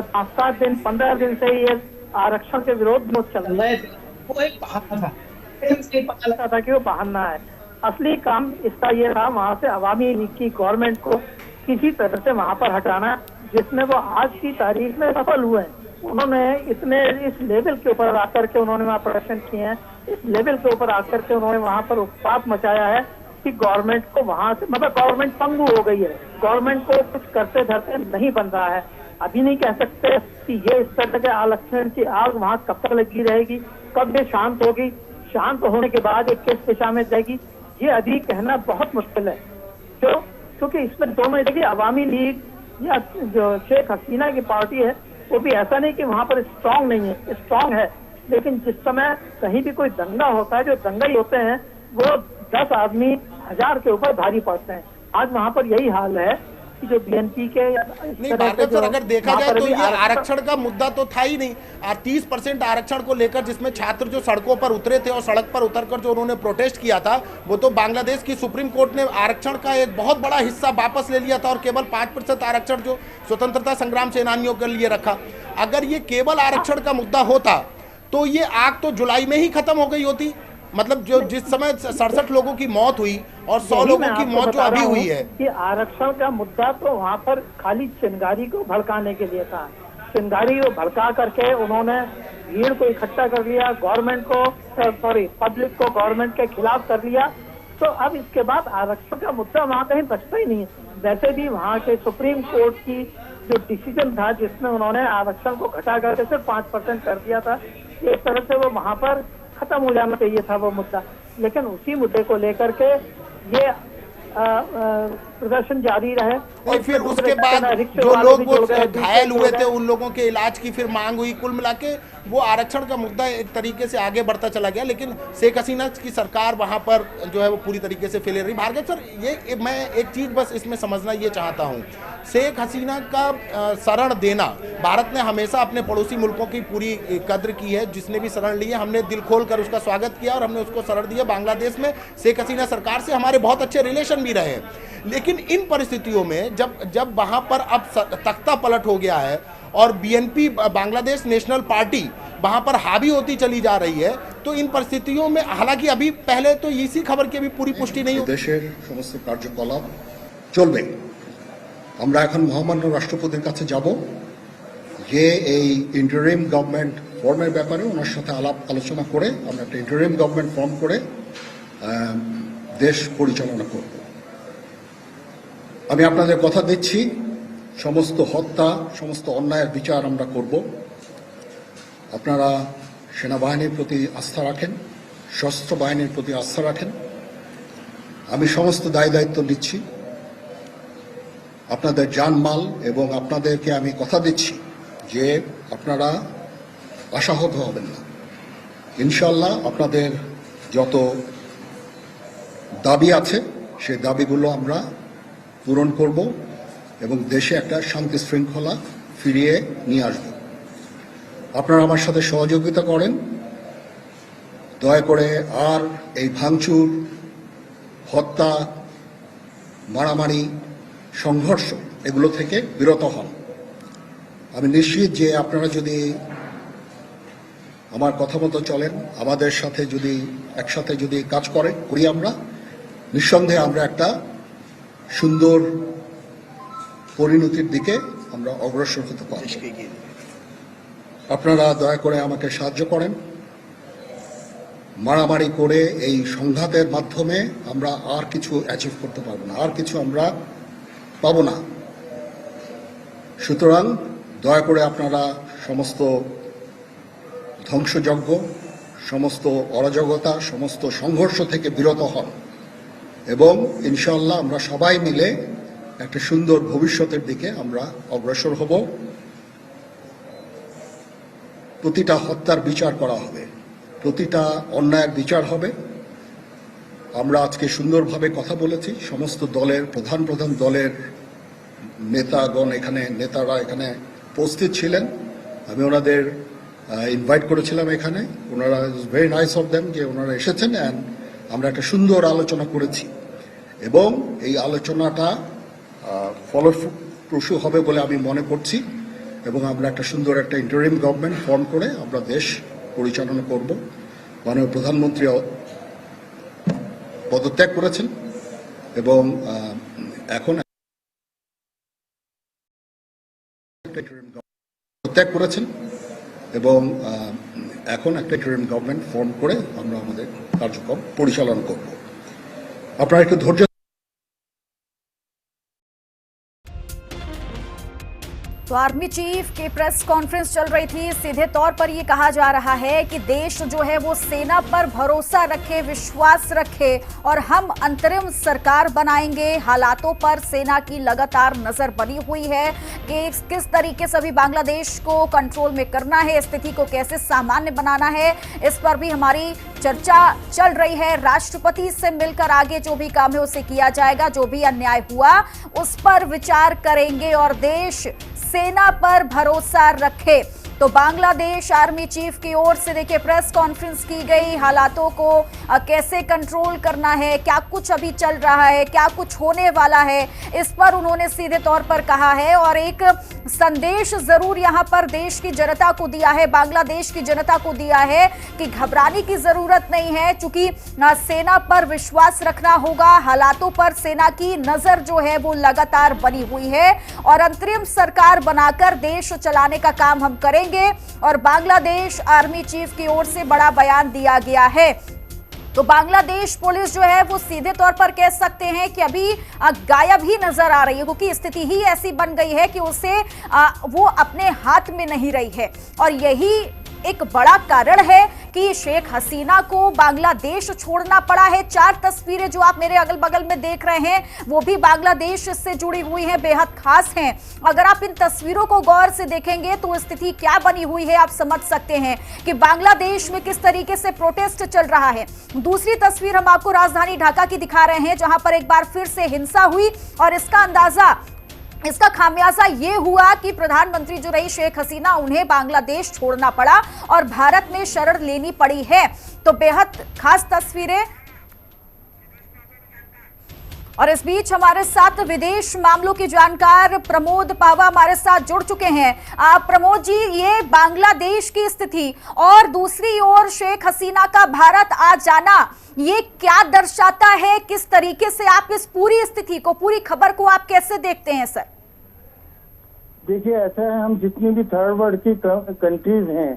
5-7 दिन 15 दिन से ये आरक्षण के विरोध में चल रहा है, वो एक बहाना था, पता लगा था कि वो बहाना है। असली काम इसका ये था वहाँ से अवामी लीग की गवर्नमेंट को किसी तरह से वहाँ पर हटाना, जिसमें वो आज की तारीख में सफल हुए हैं। उन्होंने इतने इस लेवल के ऊपर आकर के उन्होंने वहाँ प्रदर्शन किए हैं, इस लेवल के ऊपर आकर के उन्होंने वहाँ पर उत्पात मचाया है कि गवर्नमेंट को वहां से, मतलब गवर्नमेंट पंगु हो गई है, गवर्नमेंट को कुछ करते धरते नहीं बन रहा है। अभी नहीं कह सकते कि ये इस तरह के आरक्षण की आग वहां कब तक लगी रहेगी, कब ये शांत होगी, शांत होने के बाद ये किस दिशा में जाएगी, ये अभी कहना बहुत मुश्किल है। क्योंकि इसमें दोनों, देखिए, अवामी लीग या जो शेख हसीना की पार्टी है वो भी ऐसा नहीं कि वहां पर स्ट्रांग नहीं है, स्ट्रांग है, लेकिन जिस समय कहीं भी कोई दंगा होता है, जो दंगाई होते हैं वो 10 आदमी 1000 के ऊपर भारी पड़ते हैं। आज वहाँ पर यही हाल है कि जो बीएनपी के नहीं, भार्गव सर, अगर देखा जाए तो ये आरक्षण का मुद्दा तो था ही नहीं। 30% आरक्षण को लेकर जिसमें छात्र जो सड़कों पर उतरे थे और सड़क पर उतरकर जो उन्होंने प्रोटेस्ट किया था, वो तो बांग्लादेश की सुप्रीम कोर्ट ने आरक्षण का एक बहुत बड़ा हिस्सा वापस ले लिया था और केवल 5% आरक्षण जो स्वतंत्रता संग्राम सेनानियों के लिए रखा। अगर ये केवल आरक्षण का मुद्दा होता तो ये आग तो जुलाई में ही खत्म हो गई होती। मतलब जो जिस समय 67 लोगों की मौत हुई और 100 लोगों की मौत जो अभी हुई है, कि आरक्षण का मुद्दा तो वहाँ पर खाली चिंगारी को भड़काने के लिए था। चिंगारी को भड़का करके उन्होंने भीड़ को इकट्ठा कर लिया, गवर्नमेंट को, पब्लिक को गवर्नमेंट के खिलाफ कर लिया। तो अब इसके बाद आरक्षण का मुद्दा वहाँ कहीं बचता ही नहीं है। वैसे भी वहाँ के सुप्रीम कोर्ट की जो डिसीजन था, जिसमें उन्होंने आरक्षण को घटा करके सिर्फ 5% कर दिया था, एक तरह से वो वहाँ पर खत्म हो जाना चाहिए था वो मुद्दा। लेकिन उसी मुद्दे को लेकर के ये प्रदर्शन जारी रहे। और फिर उसके बाद जो लोग वो घायल हुए थे उन लोगों के इलाज की फिर मांग हुई। कुल मिला के वो आरक्षण का मुद्दा एक तरीके से आगे बढ़ता चला गया, लेकिन शेख हसीना की सरकार वहां पर जो है वो पूरी तरीके से फेल रही। भार्गव सर, ये मैं एक चीज़ बस इसमें समझना ये चाहता हूँ, शेख हसीना का शरण देना, भारत ने हमेशा अपने पड़ोसी मुल्कों की पूरी कद्र की है। जिसने भी शरण ली है हमने दिल खोल कर उसका स्वागत किया और हमने उसको शरण दिया। बांग्लादेश में शेख हसीना सरकार से हमारे बहुत अच्छे रिलेशन भी रहे, लेकिन इन परिस्थितियों में जब वहां पर अब तख्ता पलट हो गया है और बीएनपी बांग्लादेश नेशनल पार्टी वहां पर हावी होती चली जा रही है, तो इन परिस्थितियों में, हालांकि अभी पहले तो इसी खबर की अभी पूरी पुष्टि नहीं हुई। দেশের সমস্ত কার্যকলাপ চলবে। আমরা এখন মহামান্য রাষ্ট্রপতির কাছে যাব, যে এই ইন্টারিম গভর্নমেন্ট ফর্মের ব্যাপারে ওনার সাথে আলাপ আলোচনা করে আমরা একটা ইন্টারিম গভর্নমেন্ট ফর্ম করে দেশ পরিচালনা করব। আমি আপনাদের কথা দিচ্ছি, সমস্ত হত্যা, সমস্ত অন্যায়ের বিচার আমরা করব। আপনারা সেনাবাহিনীর প্রতি আস্থা রাখেন, সশস্ত্র বাহিনীর প্রতি আস্থা রাখেন। আমি সমস্ত দায় দায়িত্ব নিচ্ছি, আপনাদের জানমাল, এবং আপনাদেরকে আমি কথা দিচ্ছি যে আপনারা আশাহত হবেন না। ইনশাল্লাহ আপনাদের যত দাবি আছে সেই দাবিগুলো আমরা পূরণ করব এবং দেশে একটা শান্তি শৃঙ্খলা ফিরিয়ে নিয়ে আসব। আপনারা আমার সাথে সহযোগিতা করেন, দয়া করে আর এই ভাঙচুর, হত্যা, মারামারি, সংঘর্ষ এগুলো থেকে বিরত হন। আমি নিশ্চিত যে আপনারা যদি আমার কথা মতো চলেন, আমাদের সাথে যদি একসাথে যদি কাজ করি আমরা, নিঃসন্দেহে আমরা একটা সুন্দর পরিণতির দিকে আমরা অগ্রসর হতে পারব। আপনারা দয়া করে আমাকে সাহায্য করেন। মারামারি করে এই সংঘাতের মাধ্যমে আমরা আর কিছু অ্যাচিভ করতে পারবো না, আর কিছু আমরা পাবো না। সুতরাং দয়া করে আপনারা সমস্ত ধ্বংসযজ্ঞ, সমস্ত অরাজকতা, সমস্ত সংঘর্ষ থেকে বিরত হন এবং ইনশাআল্লাহ আমরা সবাই মিলে একটা সুন্দর ভবিষ্যতের দিকে আমরা অগ্রসর হব। প্রতিটা হত্যার বিচার করা হবে, প্রতিটা অন্যায়ের বিচার হবে। আমরা আজকে সুন্দরভাবে কথা বলেছি, সমস্ত দলের প্রধান দলের নেতারা এখানে উপস্থিত ছিলেন। আমি ওনাদের ইনভাইট করেছিলাম এখানে, ওনারা ভেরি নাইস অফ দেম যে ওনারা এসেছেন, অ্যান্ড আমরা একটা সুন্দর আলোচনা করেছি এবং এই আলোচনাটা ফলপ্রসূ হবে বলে আমি মনে করছি এবং আমরা একটা সুন্দর একটা ইন্টারিম গভর্নমেন্ট ফর্ম করে আমরা দেশ পরিচালনা করব। মাননীয় প্রধানমন্ত্রী পদত্যাগ করেছেন এবং এখন একটা ইন্টারিম গভর্নমেন্ট ফর্ম করে আমরা আমাদের কার্যক্রম পরিচালনা করব। আপনারা একটু ধৈর্য। तो आर्मी चीफ की प्रेस कॉन्फ्रेंस चल रही थी। सीधे तौर पर ये कहा जा रहा है कि देश जो है वो सेना पर भरोसा रखे, विश्वास रखे और हम अंतरिम सरकार बनाएंगे। हालातों पर सेना की लगातार नजर बनी हुई है कि किस तरीके से भी बांग्लादेश को कंट्रोल में करना है, स्थिति को कैसे सामान्य बनाना है, इस पर भी हमारी चर्चा चल रही है। राष्ट्रपति से मिलकर आगे जो भी काम है उसे किया जाएगा, जो भी अन्याय हुआ उस पर विचार करेंगे और देश सेना पर भरोसा रखे। तो बांग्लादेश आर्मी चीफ की ओर से देखिए प्रेस कॉन्फ्रेंस की गई। हालातों को कैसे कंट्रोल करना है, क्या कुछ अभी चल रहा है, क्या कुछ होने वाला है, इस पर उन्होंने सीधे तौर पर कहा है और एक संदेश जरूर यहां पर देश की जनता को दिया है, बांग्लादेश की जनता को दिया है कि घबराने की जरूरत नहीं है, चूंकि सेना पर विश्वास रखना होगा। हालातों पर सेना की नजर जो है वो लगातार बनी हुई है और अंतरिम सरकार बनाकर देश चलाने का काम हम करेंगे। और बांग्लादेश आर्मी चीफ की ओर से बड़ा बयान दिया गया है। तो बांग्लादेश पुलिस जो है वो सीधे तौर पर कह सकते हैं कि अभी गायब ही नजर आ रही है, क्योंकि स्थिति ही ऐसी बन गई है कि उसे वो अपने हाथ में नहीं रही है। और यही एक बड़ा कारण है कि शेख हसीना को बांग्लादेश छोड़ना पड़ा है। 4 तस्वीरें जो आप मेरे अगल बगल में देख रहे हैं वो भी बांग्लादेश से जुड़ी हुई हैं, बेहद खास हैं। अगर आप इन तस्वीरों को गौर से देखेंगे तो स्थिति क्या बनी हुई है आप समझ सकते हैं कि बांग्लादेश में किस तरीके से प्रोटेस्ट चल रहा है। दूसरी तस्वीर हम आपको राजधानी ढाका की दिखा रहे हैं, जहां पर एक बार फिर से हिंसा हुई और इसका खामियाजा ये हुआ कि प्रधानमंत्री जो रही शेख हसीना, उन्हें बांग्लादेश छोड़ना पड़ा और भारत में शरण लेनी पड़ी है। तो बेहद खास तस्वीरें। और इस बीच हमारे साथ विदेश मामलों के जानकार प्रमोद पावा हमारे साथ जुड़ चुके हैं। प्रमोद जी, ये बांग्लादेश की स्थिति और दूसरी ओर शेख हसीना का भारत आ जाना, ये क्या दर्शाता है? किस तरीके से आप इस पूरी स्थिति को, पूरी खबर को आप कैसे देखते हैं सर? देखिए, ऐसा है, हम जितनी भी थर्ड वर्ल्ड की कंट्रीज हैं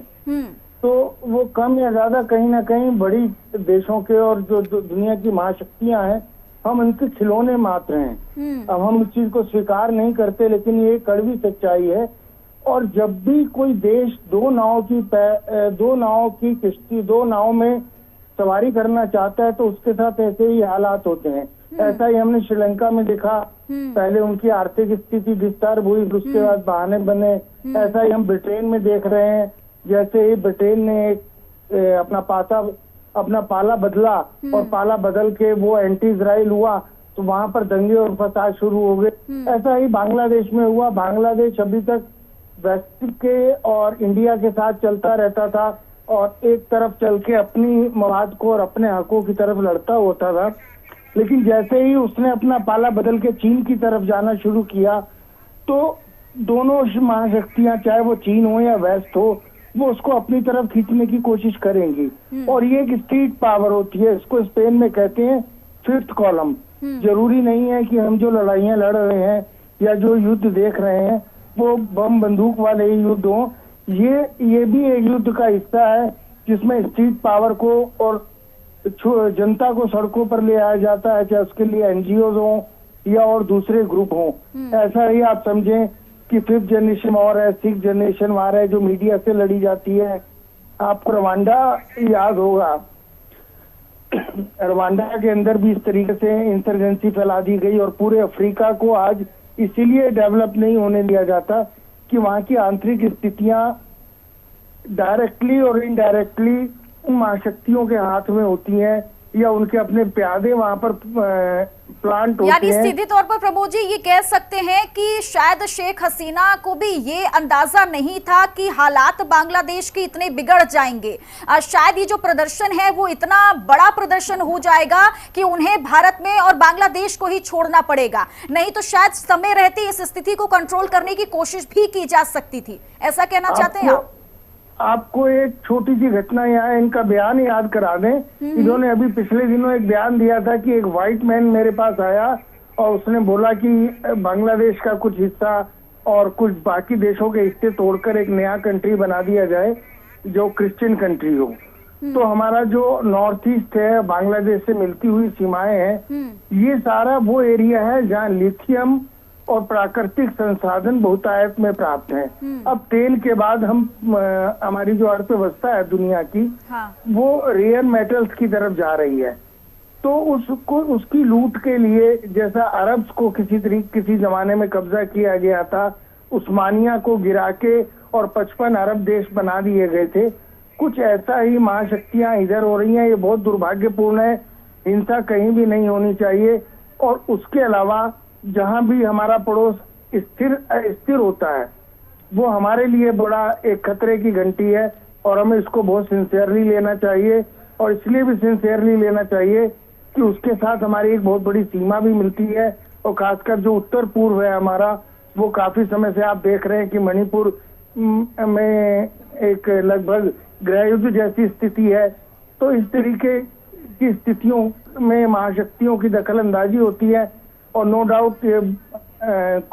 तो वो कम या ज्यादा कहीं ना कहीं बड़ी देशों के और जो दुनिया की महाशक्तियां हैं, हम उनके खिलौने मात्र हैं। अब हम इस चीज को स्वीकार नहीं करते, लेकिन ये कड़वी सच्चाई है। और जब भी कोई देश दो नावों की किश्ती, 2 नाव में सवारी करना चाहता है तो उसके साथ ऐसे ही हालात होते हैं। ऐसा ही हमने श्रीलंका में देखा, पहले उनकी आर्थिक स्थिति डिस्टर्ब हुई, उसके बाद बहाने बने। ऐसा ही हम ब्रिटेन में देख रहे हैं, जैसे ही ब्रिटेन ने अपना पाला बदला और पाला बदल के वो एंटी इजराइल हुआ तो वहां पर दंगे और फसाद शुरू हो गए। ऐसा ही बांग्लादेश में हुआ। बांग्लादेश अभी तक वेस्ट के और इंडिया के साथ चलता रहता था और एक तरफ चल के अपनी मवाद को और अपने हकों की तरफ लड़ता होता था, लेकिन जैसे ही उसने अपना पाला बदल के चीन की तरफ जाना शुरू किया तो दोनों महाशक्तियां, चाहे वो चीन हो या वेस्ट हो, वो उसको अपनी तरफ खींचने की कोशिश करेंगी। और ये एक स्ट्रीट पावर होती है, इसको स्पेन में कहते हैं 5th कॉलम। जरूरी नहीं है कि हम जो लड़ाइयां लड़ रहे हैं या जो युद्ध देख रहे हैं वो बम बंदूक वाले ही युद्ध हो। ये भी एक युद्ध का हिस्सा है जिसमें स्ट्रीट पावर को और जनता को सड़कों पर ले आया जाता है, चाहे उसके लिए एनजीओ हो या और दूसरे ग्रुप हो। ऐसा ही आप समझें कि 5th जनरेशन वॉर है, 6th जनरेशन वॉर है जो मीडिया से लड़ी जाती है। आपको रवांडा याद होगा, रवांडा के अंदर भी इस तरीके से इंसर्जेंसी फैला दी गई और पूरे अफ्रीका को आज इसीलिए डेवलप नहीं होने दिया जाता कि वहां की आंतरिक स्थितियां डायरेक्टली और इनडायरेक्टली उन महाशक्तियों के हाथ में होती हैं या उनके अपने प्यादे वहां पर प्लांट होते हैं। यानी सीधे तौर पर प्रमोद जी ये कह सकते हैं कि शायद शेख हसीना को भी ये अंदाजा नहीं था कि हालात बांग्लादेश के इतने बिगड़ जाएंगे। शायद ये जो प्रदर्शन है वो इतना बड़ा प्रदर्शन हो जाएगा कि उन्हें भारत में और बांग्लादेश को ही छोड़ना पड़ेगा, नहीं तो शायद समय रहते इस स्थिति को कंट्रोल करने की कोशिश भी की जा सकती थी। ऐसा कहना चाहते हैं आप? आपको एक छोटी सी घटना यहाँ इनका बयान याद करा दें। इन्होंने अभी पिछले दिनों एक बयान दिया था कि एक व्हाइट मैन मेरे पास आया और उसने बोला कि बांग्लादेश का कुछ हिस्सा और कुछ बाकी देशों के हिस्से तोड़कर एक नया कंट्री बना दिया जाए जो क्रिश्चियन कंट्री हो। तो हमारा जो नॉर्थ ईस्ट है, बांग्लादेश से मिलती हुई सीमाएं हैं, ये सारा वो एरिया है जहाँ लिथियम और प्राकृतिक संसाधन बहुतायत में प्राप्त हैं। अब तेल के बाद हमारी जो अर्थव्यवस्था है दुनिया की, वो रेयर मेटल्स की तरफ जा रही है। तो उसकी लूट के लिए, जैसा अरब्स को किसी जमाने में कब्जा किया गया था, उस्मानिया को गिरा के और 55 अरब देश बना दिए गए थे, कुछ ऐसा ही महाशक्तियां इधर हो रही हैं। ये बहुत दुर्भाग्यपूर्ण है, हिंसा कहीं भी नहीं होनी चाहिए। और उसके अलावा जहां भी हमारा पड़ोस स्थिर होता है वो हमारे लिए बड़ा एक खतरे की घंटी है और हमें इसको बहुत सिंसियरली लेना चाहिए। और इसलिए भी सिंसियरली लेना चाहिए कि उसके साथ हमारी एक बहुत बड़ी सीमा भी मिलती है। और खासकर जो उत्तर पूर्व है हमारा, वो काफी समय से आप देख रहे हैं कि मणिपुर में एक लगभग गृह युद्ध जैसी स्थिति है। तो इस तरीके की स्थितियों में महाशक्तियों की दखल अंदाजी होती है और नो डाउट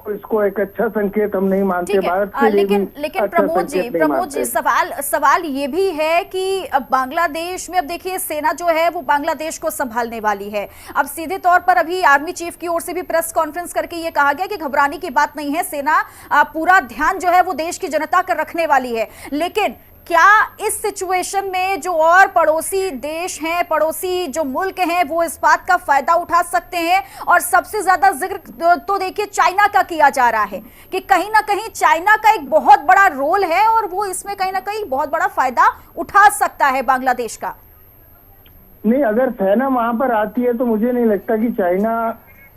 इसको एक अच्छा संकेत हम नहीं मानते भारत के लिए। लेकिन प्रमोद जी सवाल ये भी है कि अब बांग्लादेश में, अब देखिए सेना जो है वो बांग्लादेश को संभालने वाली है। अब सीधे तौर पर अभी आर्मी चीफ की ओर से भी प्रेस कॉन्फ्रेंस करके ये कहा गया कि घबराने की बात नहीं है, सेना पूरा ध्यान जो है वो देश की जनता का रखने वाली है। लेकिन क्या इस सिचुएशन में जो और पड़ोसी देश हैं, पड़ोसी जो मुल्क हैं, वो इस बात का फायदा उठा सकते हैं? और सबसे ज्यादा जिक्र तो देखिए चाइना का किया जा रहा है कि कहीं ना कहीं चाइना का एक बहुत बड़ा रोल है और वो इसमें कहीं ना कहीं बहुत बड़ा फायदा उठा सकता है बांग्लादेश का। नहीं, अगर सेना वहां पर आती है तो मुझे नहीं लगता कि चाइना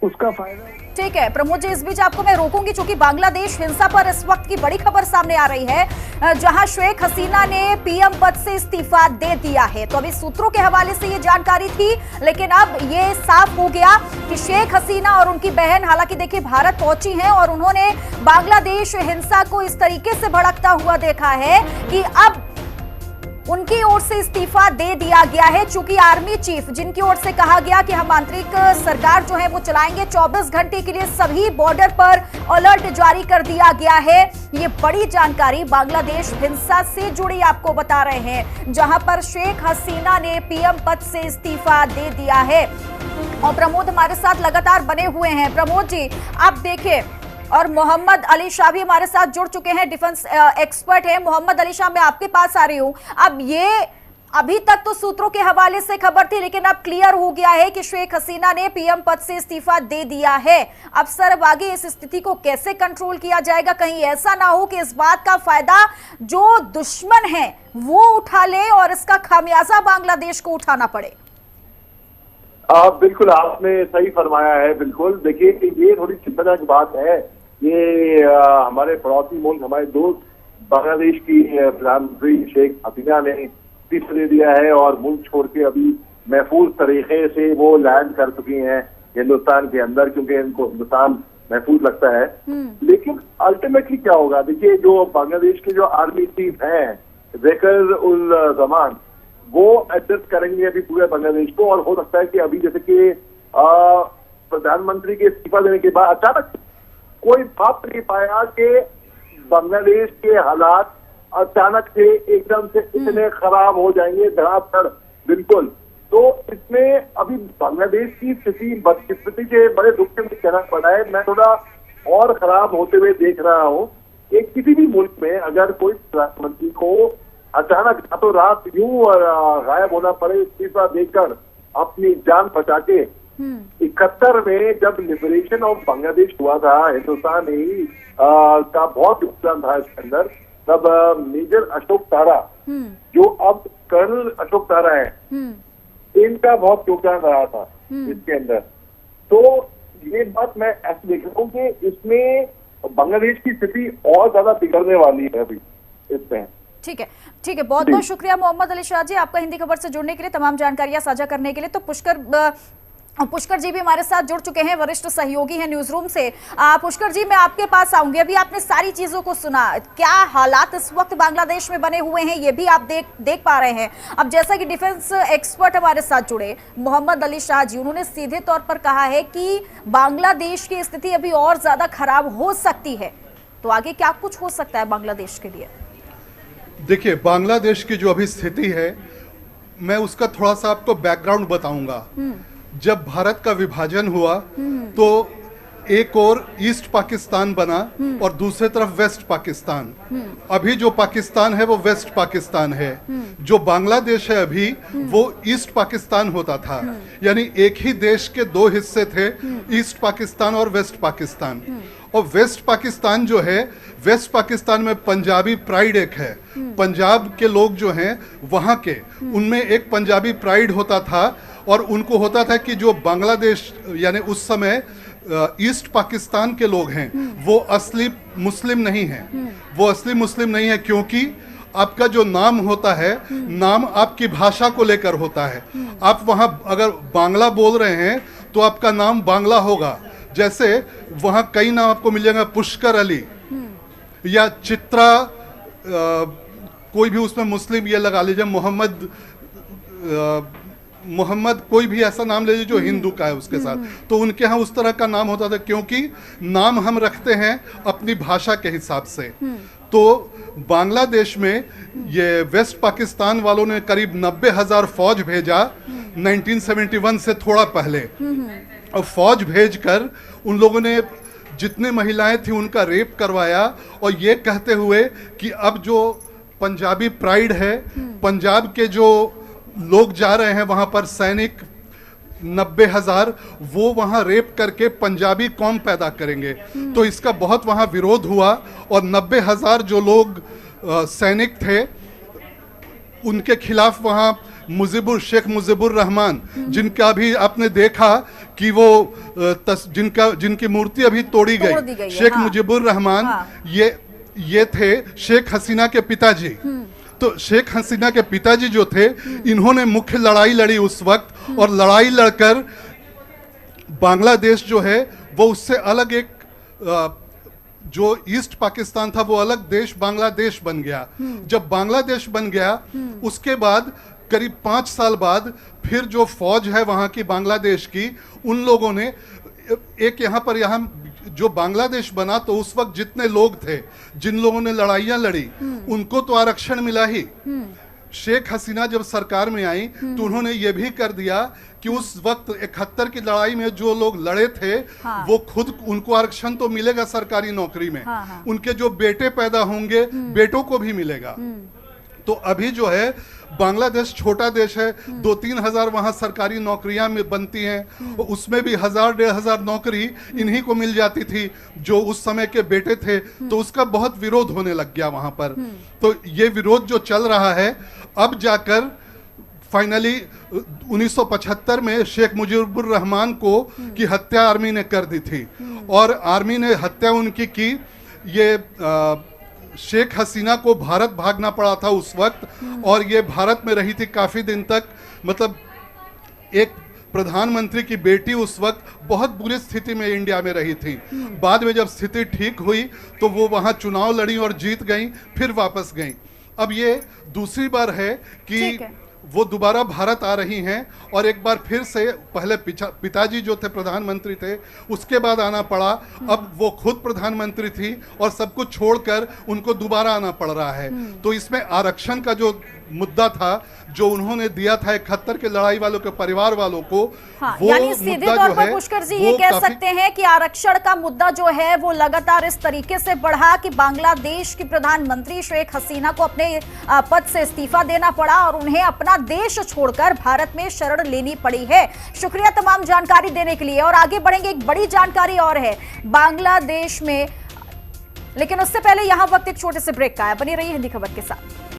उसका फायदा। ठीक है प्रमोद जी, इस बीच आपको मैं रोकूंगी क्योंकि बांग्लादेश हिंसा पर इस वक्त की बड़ी खबर सामने आ रही है, जहां शेख हसीना ने पीएम पद से इस्तीफा दे दिया है। तो अभी सूत्रों के हवाले से ये जानकारी थी, लेकिन अब ये साफ हो गया कि शेख हसीना और उनकी बहन हालांकि देखिए भारत पहुंची हैं और उन्होंने बांग्लादेश हिंसा को इस तरीके से भड़कता हुआ देखा है कि अब उनकी ओर से इस्तीफा दे दिया गया है। चूंकि आर्मी चीफ जिनकी ओर से कहा गया कि हम आंतरिक सरकार जो है वो चलाएंगे, 24 घंटे के लिए सभी बॉर्डर पर अलर्ट जारी कर दिया गया है। ये बड़ी जानकारी बांग्लादेश हिंसा से जुड़ी आपको बता रहे हैं, जहां पर शेख हसीना ने पीएम पद से इस्तीफा दे दिया है। और प्रमोद हमारे साथ लगातार बने हुए हैं। प्रमोद जी आप देखिए, और मोहम्मद अली शाह भी हमारे साथ जुड़ चुके हैं, डिफेंस एक्सपर्ट हैं। मोहम्मद अली शाह, मैं आपके पास आ रही हूं। अब ये अभी तक तो सूत्रों के हवाले से खबर थी, लेकिन अब क्लियर हो गया है कि शेख हसीना ने पीएम पद से इस्तीफा दे दिया है। अब सर, अब आगे इस स्थिति को कैसे कंट्रोल किया जाएगा? कहीं ऐसा ना हो कि इस बात का फायदा जो दुश्मन है वो उठा ले और इसका खामियाजा बांग्लादेश को उठाना पड़े। बिल्कुल आपने सही फरमाया है। बिल्कुल देखिए, ये थोड़ी चिंताजनक बात है। ये हमारे पड़ोसी मुल्क, हमारे दोस्त बांग्लादेश की प्रधानमंत्री शेख हसीना ने इस्तीफा दे दिया है और मुल्क छोड़ के अभी महफूज तरीके से वो लैंड कर चुकी हैं हिंदुस्तान के अंदर, क्योंकि इनको हिंदुस्तान महफूज लगता है। लेकिन अल्टीमेटली क्या होगा? देखिए, जो बांग्लादेश के जो आर्मी चीफ हैं ज़कर उल जमान, वो एडजस्ट करेंगे अभी पूरे बांग्लादेश को। और हो सकता है कि अभी जैसे कि प्रधानमंत्री के इस्तीफा देने के बाद अचानक कोई भाप नहीं पाया कि बांग्लादेश के हालात अचानक से एकदम से इतने खराब हो जाएंगे, धड़ाधड़। बिल्कुल, तो इसमें अभी बांग्लादेश की स्थिति बदकिस्मती के बड़े दुख से मुझे कहना पड़ा है, मैं थोड़ा और खराब होते हुए देख रहा हूँ। एक किसी भी मुल्क में अगर कोई प्रधानमंत्री को अचानक रातों रात यूं गायब होना पड़े, इस्तीफा देकर अपनी जान बचा के, 71 में जब लिबरेशन ऑफ बांग्लादेश हुआ था, हिंदुस्तान ही का बहुत योगदान था इसके अंदर। तब मेजर अशोक तारा, जो अब कर्नल अशोक तारा है, इनका बहुत योगदान रहा था इसके अंदर। तो ये बात मैं ऐसे देख रहा हूँ कि इसमें बांग्लादेश की स्थिति और ज्यादा बिगड़ने वाली है अभी इसमें। ठीक है, ठीक है, बहुत बहुत शुक्रिया मोहम्मद अली शाह जी, आपका हिंदी खबर से जुड़ने के लिए, तमाम जानकारियां साझा करने के लिए। तो पुष्कर जी भी हमारे साथ जुड़ चुके हैं, वरिष्ठ सहयोगी हैं न्यूज रूम से। पुष्कर जी, मैं आपके पास आऊंगी। अभी आपने सारी चीजों को सुना, क्या हालात इस वक्त बांग्लादेश में बने हुए हैं ये भी आप देख पा रहे हैं। अब जैसा कि डिफेंस एक्सपर्ट हमारे साथ जुड़े मोहम्मद अली शाह जी, उन्होंने सीधे तौर पर कहा है कि बांग्लादेश की स्थिति अभी और ज्यादा खराब हो सकती है। तो आगे क्या कुछ हो सकता है बांग्लादेश के लिए? देखिए, बांग्लादेश की जो अभी स्थिति है, मैं उसका थोड़ा सा आपको बैकग्राउंड बताऊंगा। जब भारत का विभाजन हुआ तो एक और ईस्ट पाकिस्तान बना और दूसरी तरफ वेस्ट पाकिस्तान। अभी जो पाकिस्तान है वो वेस्ट पाकिस्तान है। जो बांग्लादेश है अभी वो ईस्ट पाकिस्तान होता था। यानी एक ही देश के दो हिस्से थे, ईस्ट पाकिस्तान और वेस्ट पाकिस्तान। और वेस्ट पाकिस्तान जो है, वेस्ट पाकिस्तान में पंजाबी प्राइड एक है। पंजाब के लोग जो हैं वहाँ के, उनमें एक पंजाबी प्राइड होता था और उनको होता था कि जो बांग्लादेश यानी उस समय ईस्ट पाकिस्तान के लोग हैं वो असली मुस्लिम नहीं हैं। वो असली मुस्लिम नहीं है क्योंकि आपका जो नाम होता है, नाम आपकी भाषा को लेकर होता है। आप वहाँ अगर बांग्ला बोल रहे हैं तो आपका नाम बांग्ला होगा। जैसे वहाँ कई नाम आपको मिल जाएगा, पुष्कर अली या चित्रा, कोई भी उसमें मुस्लिम ये लगा लीजिए, मोहम्मद, कोई भी ऐसा नाम ले लीजिए जो हिंदू का है उसके साथ। तो उनके यहाँ उस तरह का नाम होता था क्योंकि नाम हम रखते हैं अपनी भाषा के हिसाब से। तो बांग्लादेश में ये वेस्ट पाकिस्तान वालों ने करीब 90,000 फौज भेजा 1971 से थोड़ा पहले। और फौज भेजकर उन लोगों ने जितने महिलाएं थी उनका रेप करवाया और ये कहते हुए कि अब जो पंजाबी प्राइड है। पंजाब के जो लोग जा रहे हैं वहां पर सैनिक 90,000 वो वहां रेप करके पंजाबी कौम पैदा करेंगे। तो इसका बहुत वहां विरोध हुआ और 90,000 जो लोग सैनिक थे उनके खिलाफ वहां शेख मुजीबुर रहमान, जिनका भी आपने देखा कि वो जिनकी मूर्ति अभी तोड़ी गई शेख मुजीबुर रहमान, ये थे शेख हसीना के पिताजी। तो शेख हसीना के पिताजी जो थे, इन्होंने मुख्य लड़ाई लड़ी उस वक्त, और लड़ाई लड़कर बांग्लादेश जो है वो उससे अलग एक जो ईस्ट पाकिस्तान था वो अलग देश बांग्लादेश बन गया। जब बांग्लादेश बन गया उसके बाद करीब 5 साल बाद फिर जो फौज है वहां की बांग्लादेश की, उन लोगों ने एक यहाँ जो बांग्लादेश बना तो उस वक्त जितने लोग थे, जिन लोगों ने लड़ाइयां लड़ी, उनको तो आरक्षण मिला ही। शेख हसीना जब सरकार में आई तो उन्होंने ये भी कर दिया कि उस वक्त 71 की लड़ाई में जो लोग लड़े थे वो खुद उनको आरक्षण तो मिलेगा सरकारी नौकरी में, उनके जो बेटे पैदा होंगे बेटों को भी मिलेगा। तो अभी जो है बांग्लादेश छोटा देश है, 2-3 हजार वहां सरकारी नौकरियां में बनती हैं, उसमें भी 1000-1500 नौकरी इन्हीं को मिल जाती थी जो उस समय के बेटे थे। तो उसका बहुत विरोध होने लग गया वहां पर। तो ये विरोध जो चल रहा है, अब जाकर फाइनली 1975 में शेख मुजीबुर रहमान को की हत्या आर्मी ने कर दी थी, और आर्मी ने हत्या उनकी की। ये शेख हसीना को भारत भागना पड़ा था उस वक्त, और ये भारत में रही थी काफी दिन तक। मतलब एक प्रधानमंत्री की बेटी उस वक्त बहुत बुरी स्थिति में इंडिया में रही थी। बाद में जब स्थिति ठीक हुई तो वो वहां चुनाव लड़ी और जीत गई, फिर वापस गई। अब ये दूसरी बार है कि वो दोबारा भारत आ रही हैं, और एक बार फिर से पहले पिताजी जो थे प्रधानमंत्री थे, उसके बाद आना पड़ा। अब वो खुद प्रधानमंत्री थी और सब कुछ छोड़कर उनको दोबारा आना पड़ रहा है। तो इसमें आरक्षण का जो मुद्दा था जो उन्होंने दिया था 71 के लड़ाई वालों के परिवार वालों को, वो यानी सीधे तौर पर पुष्कर जी ये कह सकते हैं कि आरक्षण का मुद्दा जो है वो लगातार इस तरीके से बढ़ा कि बांग्लादेश की प्रधानमंत्री शेख हसीना को अपने पद से इस्तीफा देना पड़ा और उन्हें अपना देश छोड़कर भारत में शरण लेनी पड़ी है। शुक्रिया तमाम जानकारी देने के लिए, और आगे बढ़ेंगे। एक बड़ी जानकारी और है बांग्लादेश में, लेकिन उससे पहले यहां वक्त एक छोटे से ब्रेक का है। बनी रहिए हिंदी खबर के साथ।